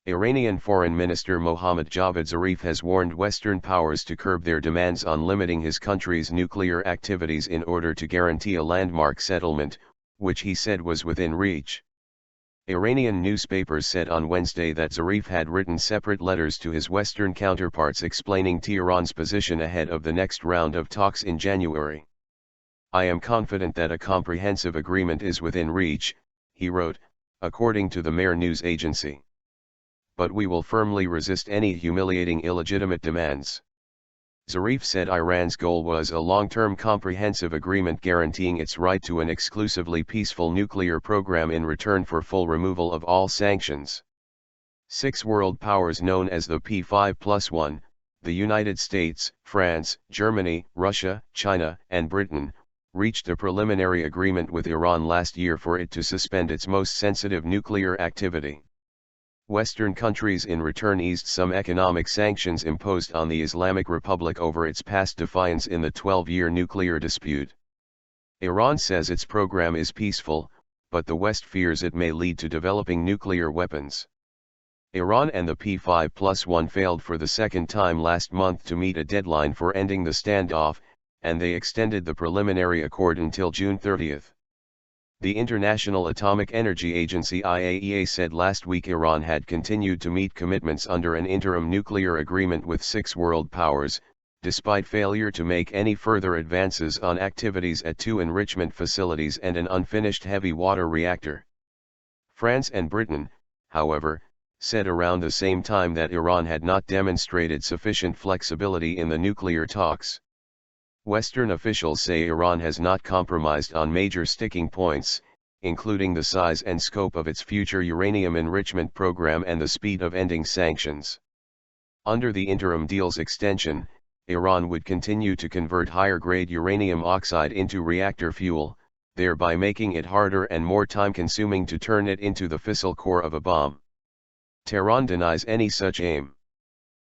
Iranian Foreign Minister Mohammad Zarif has warned Western powers to curb their demands on limiting his country's nuclear activities in order to guarantee a landmark settlement, which he said was within reach. Iranian newspapers said on Wednesday that Zarif had written separate letters to his Western counterparts explaining Tehran's position ahead of the next round of talks in January. "I am confident that a comprehensive agreement is within reach," he wrote, according to the Mehr news agency. "But we will firmly resist any humiliating illegitimate demands." Zarif said Iran's goal was a long-term comprehensive agreement guaranteeing its right to an exclusively peaceful nuclear program in return for full removal of all sanctions. Six world powers known as the P5+1, the United States, France, Germany, Russia, China, and Britain, reached a preliminary agreement with Iran last year for it to suspend its most sensitive nuclear activity. Western countries in return eased some economic sanctions imposed on the Islamic Republic over its past defiance in the 12-year nuclear dispute. Iran says its program is peaceful, but the West fears it may lead to developing nuclear weapons. Iran and the P5+1 failed for the second time last month to meet a deadline for ending the standoff, and they extended the preliminary accord until June 30. The International Atomic Energy Agency (IAEA) said last week Iran had continued to meet commitments under an interim nuclear agreement with six world powers, despite failure to make any further advances on activities at two enrichment facilities and an unfinished heavy water reactor. France and Britain, however, said around the same time that Iran had not demonstrated sufficient flexibility in the nuclear talks. Western officials say Iran has not compromised on major sticking points, including the size and scope of its future uranium enrichment program and the speed of ending sanctions. Under the interim deal's extension, Iran would continue to convert higher-grade uranium oxide into reactor fuel, thereby making it harder and more time-consuming to turn it into the fissile core of a bomb. Tehran denies any such aim.